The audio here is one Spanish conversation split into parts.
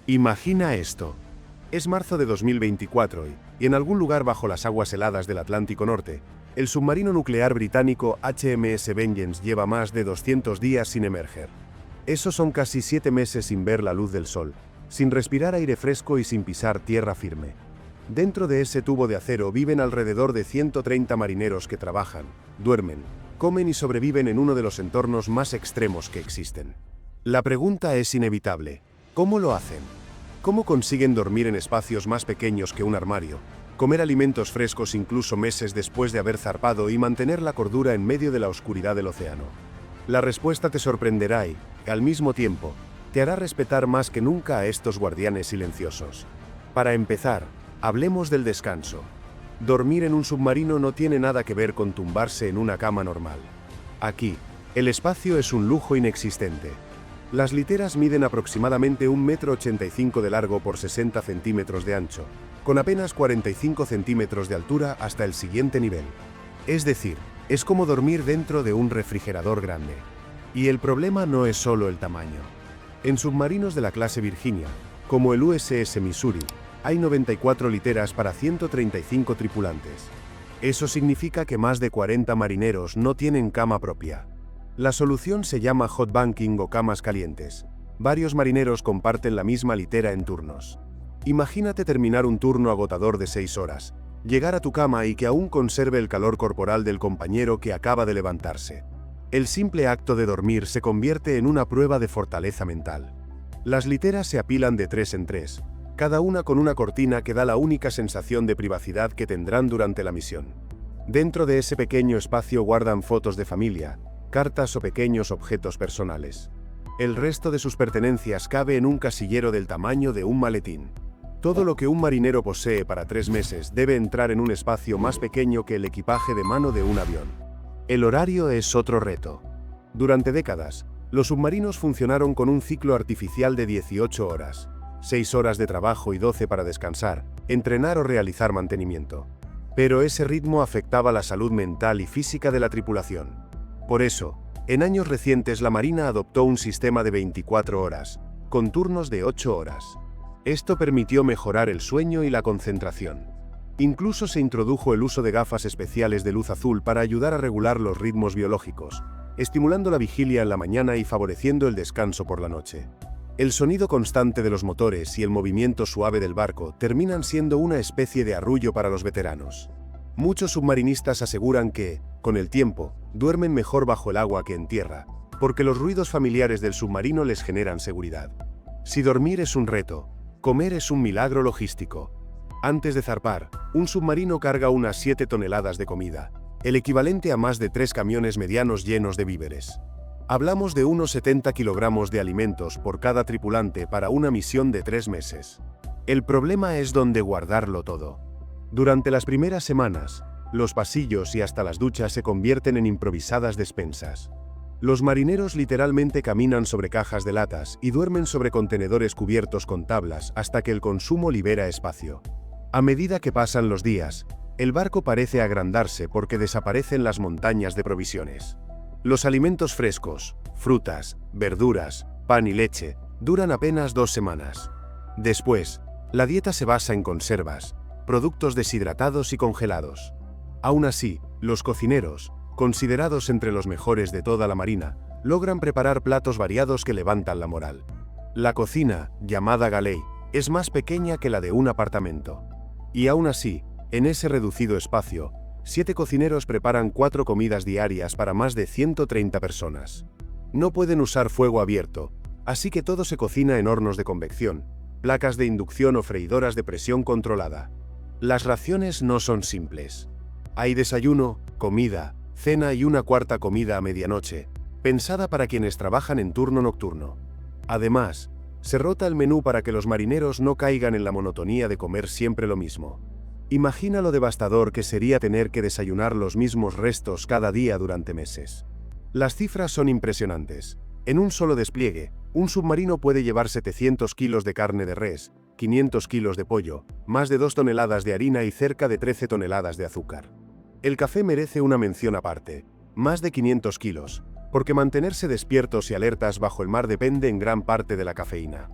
Imagina esto. Es marzo de 2024 y en algún lugar bajo las aguas heladas del Atlántico Norte, el submarino nuclear británico HMS Vengeance lleva más de 200 días sin emerger. Esos son casi 7 meses sin ver la luz del sol, sin respirar aire fresco y sin pisar tierra firme. Dentro de ese tubo de acero viven alrededor de 130 marineros que trabajan, duermen, comen y sobreviven en uno de los entornos más extremos que existen. La pregunta es inevitable: ¿cómo lo hacen? ¿Cómo consiguen dormir en espacios más pequeños que un armario, comer alimentos frescos incluso meses después de haber zarpado y mantener la cordura en medio de la oscuridad del océano? La respuesta te sorprenderá y, al mismo tiempo, te hará respetar más que nunca a estos guardianes silenciosos. Para empezar, hablemos del descanso. Dormir en un submarino no tiene nada que ver con tumbarse en una cama normal. Aquí, el espacio es un lujo inexistente. Las literas miden aproximadamente 1,85 m de largo por 60 centímetros de ancho, con apenas 45 centímetros de altura hasta el siguiente nivel. Es decir, es como dormir dentro de un refrigerador grande. Y el problema no es solo el tamaño. En submarinos de la clase Virginia, como el USS Missouri, hay 94 literas para 135 tripulantes. Eso significa que más de 40 marineros no tienen cama propia. La solución se llama hot bunking o camas calientes. Varios marineros comparten la misma litera en turnos. Imagínate terminar un turno agotador de 6 horas, llegar a tu cama y que aún conserve el calor corporal del compañero que acaba de levantarse. El simple acto de dormir se convierte en una prueba de fortaleza mental. Las literas se apilan de 3 en 3, cada una con una cortina que da la única sensación de privacidad que tendrán durante la misión. Dentro de ese pequeño espacio guardan fotos de familia, cartas o pequeños objetos personales. El resto de sus pertenencias cabe en un casillero del tamaño de un maletín. Todo lo que un marinero posee para 3 meses debe entrar en un espacio más pequeño que el equipaje de mano de un avión. El horario es otro reto. Durante décadas, los submarinos funcionaron con un ciclo artificial de 18 horas, 6 horas de trabajo y 12 para descansar, entrenar o realizar mantenimiento. Pero ese ritmo afectaba la salud mental y física de la tripulación. Por eso, en años recientes la Marina adoptó un sistema de 24 horas, con turnos de 8 horas. Esto permitió mejorar el sueño y la concentración. Incluso se introdujo el uso de gafas especiales de luz azul para ayudar a regular los ritmos biológicos, estimulando la vigilia en la mañana y favoreciendo el descanso por la noche. El sonido constante de los motores y el movimiento suave del barco terminan siendo una especie de arrullo para los veteranos. Muchos submarinistas aseguran que, con el tiempo, duermen mejor bajo el agua que en tierra, porque los ruidos familiares del submarino les generan seguridad. Si dormir es un reto, comer es un milagro logístico. Antes de zarpar, un submarino carga unas 7 toneladas de comida, el equivalente a más de 3 camiones medianos llenos de víveres. Hablamos de unos 70 kilogramos de alimentos por cada tripulante para una misión de 3 meses. El problema es dónde guardarlo todo. Durante las primeras semanas, los pasillos y hasta las duchas se convierten en improvisadas despensas. Los marineros literalmente caminan sobre cajas de latas y duermen sobre contenedores cubiertos con tablas hasta que el consumo libera espacio. A medida que pasan los días, el barco parece agrandarse porque desaparecen las montañas de provisiones. Los alimentos frescos, frutas, verduras, pan y leche, duran apenas 2 semanas. Después, la dieta se basa en conservas, productos deshidratados y congelados. Aún así, los cocineros, considerados entre los mejores de toda la Marina, logran preparar platos variados que levantan la moral. La cocina, llamada galley, es más pequeña que la de un apartamento. Y aún así, en ese reducido espacio, 7 cocineros preparan 4 comidas diarias para más de 130 personas. No pueden usar fuego abierto, así que todo se cocina en hornos de convección, placas de inducción o freidoras de presión controlada. Las raciones no son simples. Hay desayuno, comida, cena y una cuarta comida a medianoche, pensada para quienes trabajan en turno nocturno. Además, se rota el menú para que los marineros no caigan en la monotonía de comer siempre lo mismo. Imagina lo devastador que sería tener que desayunar los mismos restos cada día durante meses. Las cifras son impresionantes. En un solo despliegue, un submarino puede llevar 700 kilos de carne de res, 500 kilos de pollo, más de 2 toneladas de harina y cerca de 13 toneladas de azúcar. El café merece una mención aparte, más de 500 kilos, porque mantenerse despiertos y alertas bajo el mar depende en gran parte de la cafeína.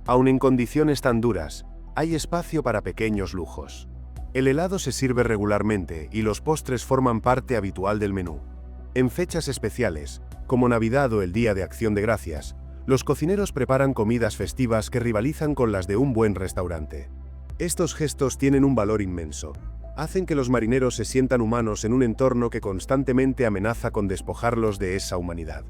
Aun en condiciones tan duras, hay espacio para pequeños lujos. El helado se sirve regularmente y los postres forman parte habitual del menú. En fechas especiales, como Navidad o el Día de Acción de Gracias, los cocineros preparan comidas festivas que rivalizan con las de un buen restaurante. Estos gestos tienen un valor inmenso. Hacen que los marineros se sientan humanos en un entorno que constantemente amenaza con despojarlos de esa humanidad.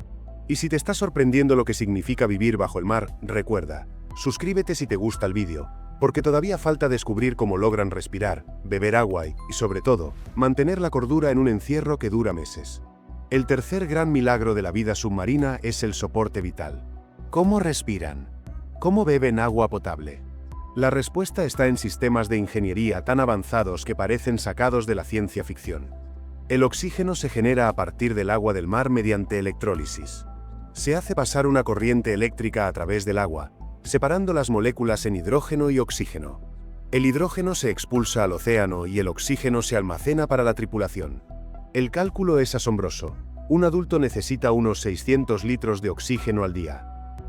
Y si te está sorprendiendo lo que significa vivir bajo el mar, recuerda, suscríbete si te gusta el vídeo, porque todavía falta descubrir cómo logran respirar, beber agua y, sobre todo, mantener la cordura en un encierro que dura meses. El tercer gran milagro de la vida submarina es el soporte vital. ¿Cómo respiran? ¿Cómo beben agua potable? La respuesta está en sistemas de ingeniería tan avanzados que parecen sacados de la ciencia ficción. El oxígeno se genera a partir del agua del mar mediante electrólisis. Se hace pasar una corriente eléctrica a través del agua, separando las moléculas en hidrógeno y oxígeno. El hidrógeno se expulsa al océano y el oxígeno se almacena para la tripulación. El cálculo es asombroso. Un adulto necesita unos 600 litros de oxígeno al día.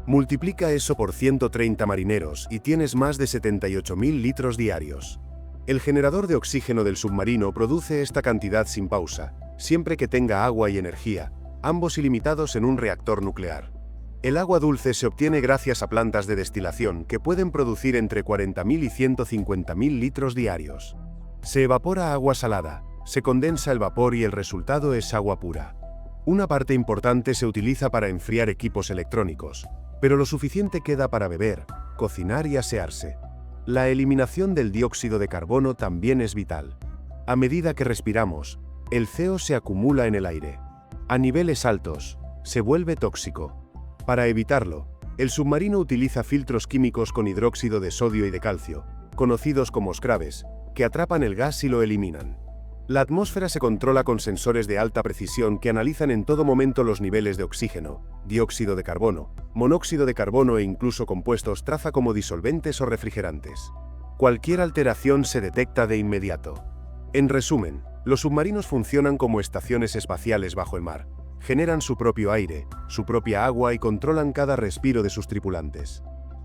Multiplica eso por 130 marineros y tienes más de 78.000 litros diarios. El generador de oxígeno del submarino produce esta cantidad sin pausa, siempre que tenga agua y energía, ambos ilimitados en un reactor nuclear. El agua dulce se obtiene gracias a plantas de destilación que pueden producir entre 40.000 y 150.000 litros diarios. Se evapora agua salada, se condensa el vapor y el resultado es agua pura. Una parte importante se utiliza para enfriar equipos electrónicos, pero lo suficiente queda para beber, cocinar y asearse. La eliminación del dióxido de carbono también es vital. A medida que respiramos, el CO se acumula en el aire. A niveles altos, se vuelve tóxico. Para evitarlo, el submarino utiliza filtros químicos con hidróxido de sodio y de calcio, conocidos como scrubs, que atrapan el gas y lo eliminan. La atmósfera se controla con sensores de alta precisión que analizan en todo momento los niveles de oxígeno, dióxido de carbono, monóxido de carbono e incluso compuestos traza como disolventes o refrigerantes. Cualquier alteración se detecta de inmediato. En resumen, los submarinos funcionan como estaciones espaciales bajo el mar. Generan su propio aire, su propia agua y controlan cada respiro de sus tripulantes.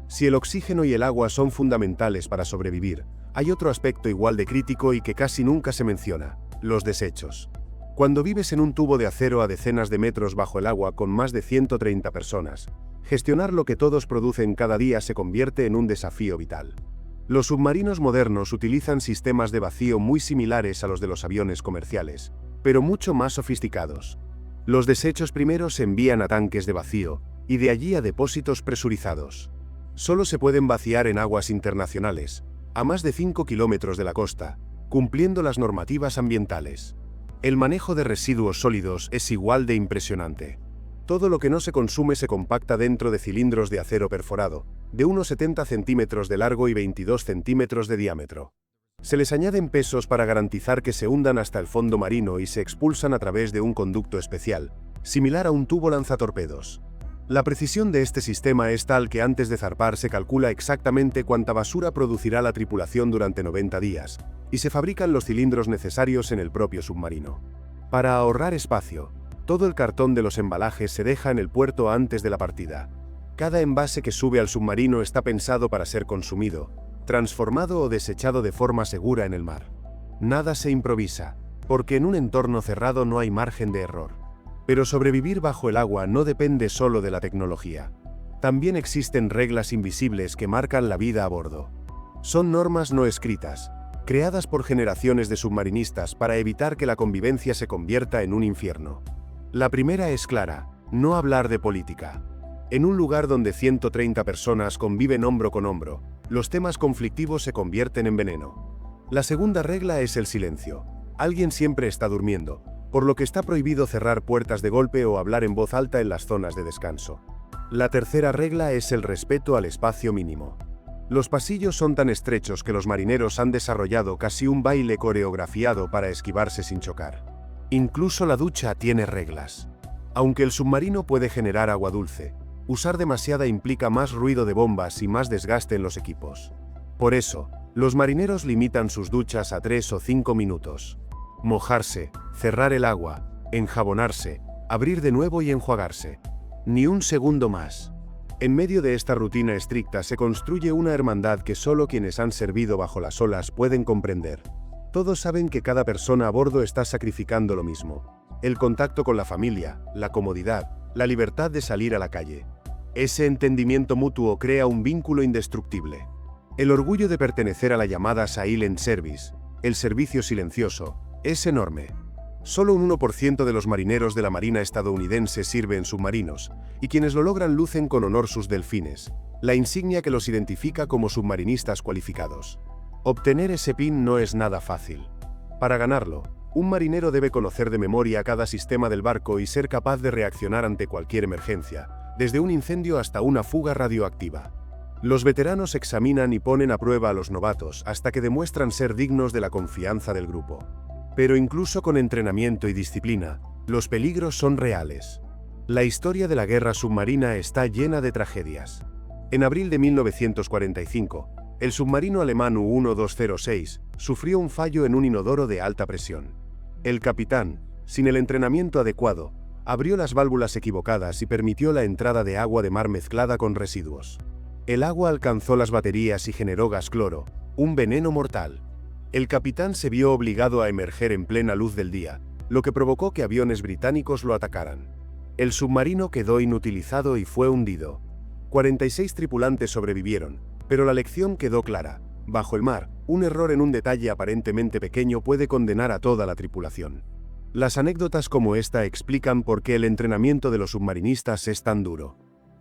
Si el oxígeno y el agua son fundamentales para sobrevivir, hay otro aspecto igual de crítico y que casi nunca se menciona: los desechos. Cuando vives en un tubo de acero a decenas de metros bajo el agua con más de 130 personas, gestionar lo que todos producen cada día se convierte en un desafío vital. Los submarinos modernos utilizan sistemas de vacío muy similares a los de los aviones comerciales, pero mucho más sofisticados. Los desechos primero se envían a tanques de vacío, y de allí a depósitos presurizados. Solo se pueden vaciar en aguas internacionales, a más de 5 kilómetros de la costa, cumpliendo las normativas ambientales. El manejo de residuos sólidos es igual de impresionante. Todo lo que no se consume se compacta dentro de cilindros de acero perforado, de unos 70 centímetros de largo y 22 centímetros de diámetro. Se les añaden pesos para garantizar que se hundan hasta el fondo marino y se expulsan a través de un conducto especial, similar a un tubo lanzatorpedos. La precisión de este sistema es tal que antes de zarpar se calcula exactamente cuánta basura producirá la tripulación durante 90 días, y se fabrican los cilindros necesarios en el propio submarino. Para ahorrar espacio, todo el cartón de los embalajes se deja en el puerto antes de la partida. Cada envase que sube al submarino está pensado para ser consumido, transformado o desechado de forma segura en el mar. Nada se improvisa, porque en un entorno cerrado no hay margen de error. Pero sobrevivir bajo el agua no depende solo de la tecnología. También existen reglas invisibles que marcan la vida a bordo. Son normas no escritas, creadas por generaciones de submarinistas para evitar que la convivencia se convierta en un infierno. La primera es clara: no hablar de política. En un lugar donde 130 personas conviven hombro con hombro, los temas conflictivos se convierten en veneno. La segunda regla es el silencio. Alguien siempre está durmiendo, por lo que está prohibido cerrar puertas de golpe o hablar en voz alta en las zonas de descanso. La tercera regla es el respeto al espacio mínimo. Los pasillos son tan estrechos que los marineros han desarrollado casi un baile coreografiado para esquivarse sin chocar. Incluso la ducha tiene reglas. Aunque el submarino puede generar agua dulce, usar demasiada implica más ruido de bombas y más desgaste en los equipos. Por eso, los marineros limitan sus duchas a 3 o 5 minutos. Mojarse, cerrar el agua, enjabonarse, abrir de nuevo y enjuagarse. Ni un segundo más. En medio de esta rutina estricta se construye una hermandad que solo quienes han servido bajo las olas pueden comprender. Todos saben que cada persona a bordo está sacrificando lo mismo: el contacto con la familia, la comodidad, la libertad de salir a la calle. Ese entendimiento mutuo crea un vínculo indestructible. El orgullo de pertenecer a la llamada Silent Service, el servicio silencioso, es enorme. Solo un 1% de los marineros de la Marina estadounidense sirve en submarinos, y quienes lo logran lucen con honor sus delfines, la insignia que los identifica como submarinistas cualificados. Obtener ese pin no es nada fácil. Para ganarlo, un marinero debe conocer de memoria cada sistema del barco y ser capaz de reaccionar ante cualquier emergencia, desde un incendio hasta una fuga radioactiva. Los veteranos examinan y ponen a prueba a los novatos hasta que demuestran ser dignos de la confianza del grupo. Pero incluso con entrenamiento y disciplina, los peligros son reales. La historia de la guerra submarina está llena de tragedias. En abril de 1945, el submarino alemán U-1206 sufrió un fallo en un inodoro de alta presión. El capitán, sin el entrenamiento adecuado, abrió las válvulas equivocadas y permitió la entrada de agua de mar mezclada con residuos. El agua alcanzó las baterías y generó gas cloro, un veneno mortal. El capitán se vio obligado a emerger en plena luz del día, lo que provocó que aviones británicos lo atacaran. El submarino quedó inutilizado y fue hundido. 46 tripulantes sobrevivieron, pero la lección quedó clara: bajo el mar, un error en un detalle aparentemente pequeño puede condenar a toda la tripulación. Las anécdotas como esta explican por qué el entrenamiento de los submarinistas es tan duro.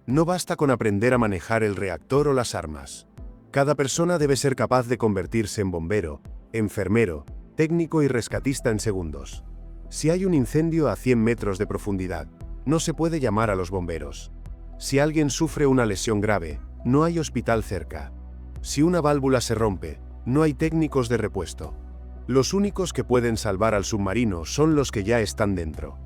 No basta con aprender a manejar el reactor o las armas. Cada persona debe ser capaz de convertirse en bombero, enfermero, técnico y rescatista en segundos. Si hay un incendio a 100 metros de profundidad, no se puede llamar a los bomberos. Si alguien sufre una lesión grave, no hay hospital cerca. Si una válvula se rompe, no hay técnicos de repuesto. Los únicos que pueden salvar al submarino son los que ya están dentro.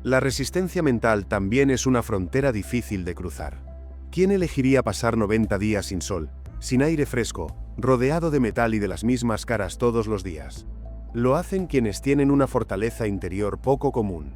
La resistencia mental también es una frontera difícil de cruzar. ¿Quién elegiría pasar 90 días sin sol, sin aire fresco, rodeado de metal y de las mismas caras todos los días? Lo hacen quienes tienen una fortaleza interior poco común.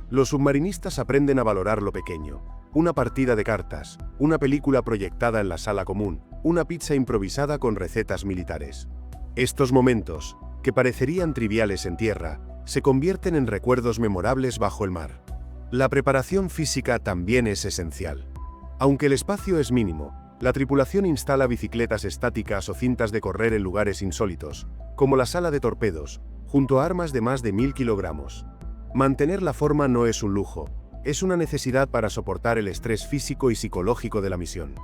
Los submarinistas aprenden a valorar lo pequeño: una partida de cartas, una película proyectada en la sala común, una pizza improvisada con recetas militares. Estos momentos, que parecerían triviales en tierra, se convierten en recuerdos memorables bajo el mar. La preparación física también es esencial. Aunque el espacio es mínimo, la tripulación instala bicicletas estáticas o cintas de correr en lugares insólitos, como la sala de torpedos, junto a armas de más de 1000 kilogramos. Mantener la forma no es un lujo, es una necesidad para soportar el estrés físico y psicológico de la misión.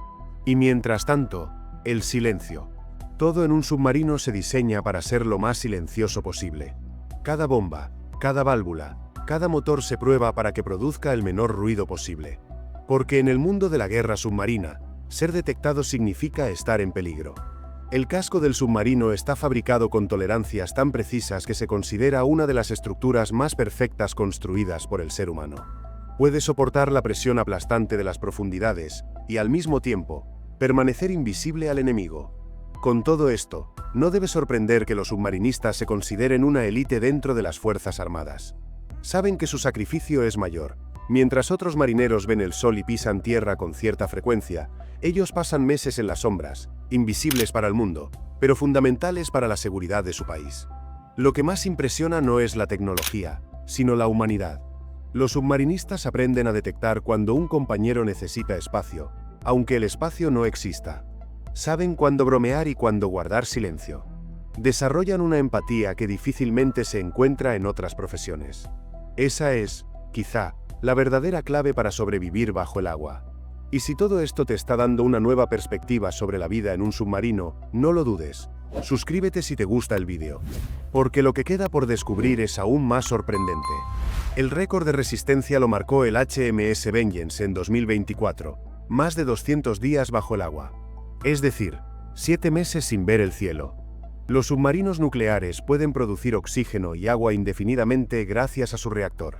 Y mientras tanto, el silencio. Todo en un submarino se diseña para ser lo más silencioso posible. Cada bomba, cada válvula, cada motor se prueba para que produzca el menor ruido posible. Porque en el mundo de la guerra submarina, ser detectado significa estar en peligro. El casco del submarino está fabricado con tolerancias tan precisas que se considera una de las estructuras más perfectas construidas por el ser humano. Puede soportar la presión aplastante de las profundidades y, al mismo tiempo, permanecer invisible al enemigo. Con todo esto, no debe sorprender que los submarinistas se consideren una élite dentro de las Fuerzas Armadas. Saben que su sacrificio es mayor. Mientras otros marineros ven el sol y pisan tierra con cierta frecuencia, ellos pasan meses en las sombras, invisibles para el mundo, pero fundamentales para la seguridad de su país. Lo que más impresiona no es la tecnología, sino la humanidad. Los submarinistas aprenden a detectar cuando un compañero necesita espacio, aunque el espacio no exista. Saben cuándo bromear y cuándo guardar silencio. Desarrollan una empatía que difícilmente se encuentra en otras profesiones. Esa es, quizá, la verdadera clave para sobrevivir bajo el agua. Y si todo esto te está dando una nueva perspectiva sobre la vida en un submarino, no lo dudes. Suscríbete si te gusta el vídeo, porque lo que queda por descubrir es aún más sorprendente. El récord de resistencia lo marcó el HMS Vengeance en 2024, más de 200 días bajo el agua. Es decir, 7 meses sin ver el cielo. Los submarinos nucleares pueden producir oxígeno y agua indefinidamente gracias a su reactor.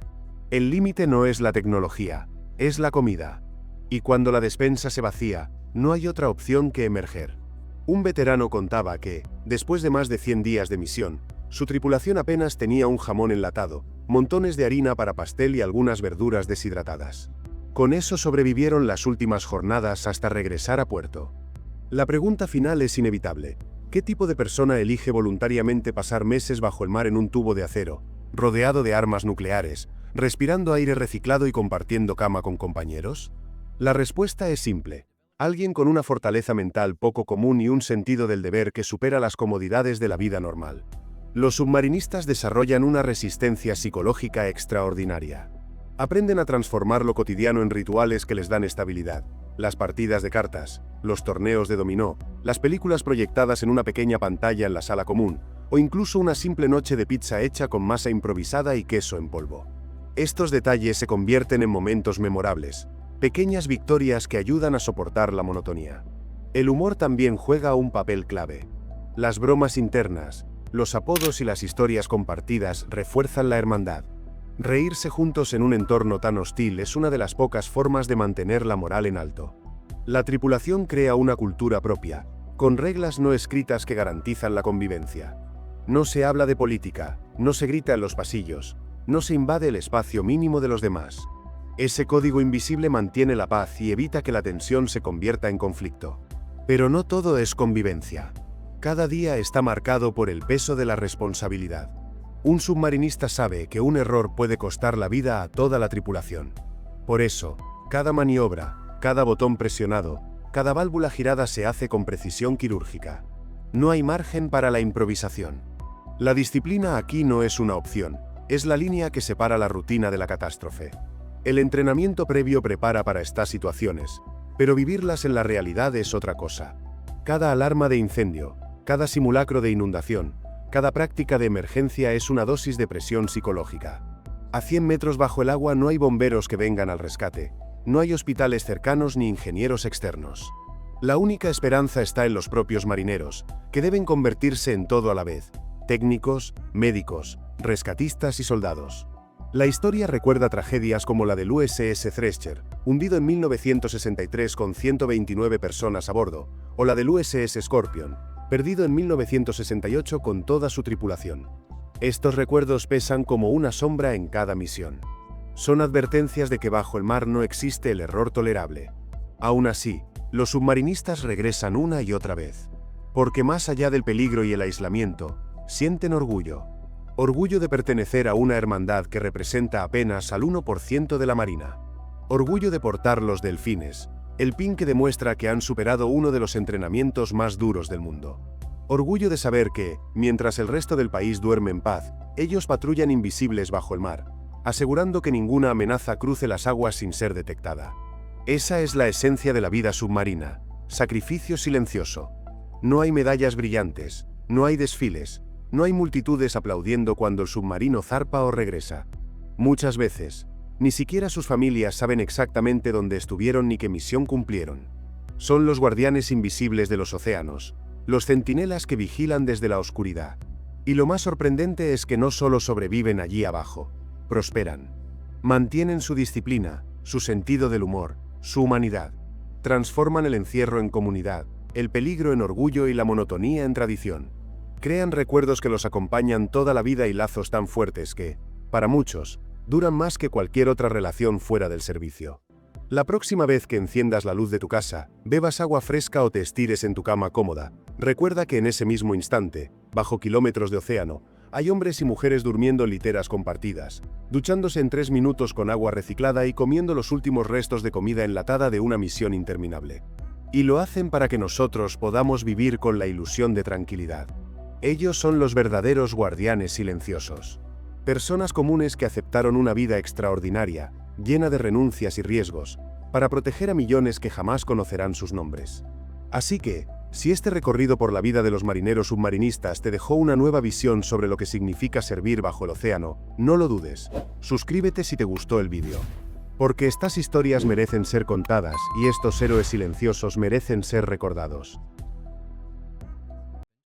El límite no es la tecnología, es la comida. Y cuando la despensa se vacía, no hay otra opción que emerger. Un veterano contaba que, después de más de 100 días de misión, su tripulación apenas tenía un jamón enlatado, montones de harina para pastel y algunas verduras deshidratadas. Con eso sobrevivieron las últimas jornadas hasta regresar a puerto. La pregunta final es inevitable. ¿Qué tipo de persona elige voluntariamente pasar meses bajo el mar en un tubo de acero, rodeado de armas nucleares, respirando aire reciclado y compartiendo cama con compañeros? La respuesta es simple. Alguien con una fortaleza mental poco común y un sentido del deber que supera las comodidades de la vida normal. Los submarinistas desarrollan una resistencia psicológica extraordinaria. Aprenden a transformar lo cotidiano en rituales que les dan estabilidad. Las partidas de cartas, los torneos de dominó, las películas proyectadas en una pequeña pantalla en la sala común, o incluso una simple noche de pizza hecha con masa improvisada y queso en polvo. Estos detalles se convierten en momentos memorables, pequeñas victorias que ayudan a soportar la monotonía. El humor también juega un papel clave. Las bromas internas, los apodos y las historias compartidas refuerzan la hermandad. Reírse juntos en un entorno tan hostil es una de las pocas formas de mantener la moral en alto. La tripulación crea una cultura propia, con reglas no escritas que garantizan la convivencia. No se habla de política, no se grita en los pasillos, no se invade el espacio mínimo de los demás. Ese código invisible mantiene la paz y evita que la tensión se convierta en conflicto. Pero no todo es convivencia. Cada día está marcado por el peso de la responsabilidad. Un submarinista sabe que un error puede costar la vida a toda la tripulación. Por eso, cada maniobra, cada botón presionado, cada válvula girada se hace con precisión quirúrgica. No hay margen para la improvisación. La disciplina aquí no es una opción, es la línea que separa la rutina de la catástrofe. El entrenamiento previo prepara para estas situaciones, pero vivirlas en la realidad es otra cosa. Cada alarma de incendio, cada simulacro de inundación, cada práctica de emergencia es una dosis de presión psicológica. A 100 metros bajo el agua no hay bomberos que vengan al rescate, no hay hospitales cercanos ni ingenieros externos. La única esperanza está en los propios marineros, que deben convertirse en todo a la vez: técnicos, médicos, rescatistas y soldados. La historia recuerda tragedias como la del USS Thresher, hundido en 1963 con 129 personas a bordo, o la del USS Scorpion, perdido en 1968 con toda su tripulación. Estos recuerdos pesan como una sombra en cada misión. Son advertencias de que bajo el mar no existe el error tolerable. Aún así, los submarinistas regresan una y otra vez. Porque más allá del peligro y el aislamiento, sienten orgullo. Orgullo de pertenecer a una hermandad que representa apenas al 1% de la Marina. Orgullo de portar los delfines, el pin que demuestra que han superado uno de los entrenamientos más duros del mundo. Orgullo de saber que, mientras el resto del país duerme en paz, ellos patrullan invisibles bajo el mar, asegurando que ninguna amenaza cruce las aguas sin ser detectada. Esa es la esencia de la vida submarina: sacrificio silencioso. No hay medallas brillantes, no hay desfiles, no hay multitudes aplaudiendo cuando el submarino zarpa o regresa. Muchas veces, ni siquiera sus familias saben exactamente dónde estuvieron ni qué misión cumplieron. Son los guardianes invisibles de los océanos, los centinelas que vigilan desde la oscuridad. Y lo más sorprendente es que no solo sobreviven allí abajo, prosperan. Mantienen su disciplina, su sentido del humor, su humanidad. Transforman el encierro en comunidad, el peligro en orgullo y la monotonía en tradición. Crean recuerdos que los acompañan toda la vida y lazos tan fuertes que, para muchos, duran más que cualquier otra relación fuera del servicio. La próxima vez que enciendas la luz de tu casa, bebas agua fresca o te estires en tu cama cómoda, recuerda que en ese mismo instante, bajo kilómetros de océano, hay hombres y mujeres durmiendo en literas compartidas, duchándose en 3 minutos con agua reciclada y comiendo los últimos restos de comida enlatada de una misión interminable. Y lo hacen para que nosotros podamos vivir con la ilusión de tranquilidad. Ellos son los verdaderos guardianes silenciosos. Personas comunes que aceptaron una vida extraordinaria, llena de renuncias y riesgos, para proteger a millones que jamás conocerán sus nombres. Así que, si este recorrido por la vida de los marineros submarinistas te dejó una nueva visión sobre lo que significa servir bajo el océano, no lo dudes. Suscríbete si te gustó el vídeo. Porque estas historias merecen ser contadas y estos héroes silenciosos merecen ser recordados.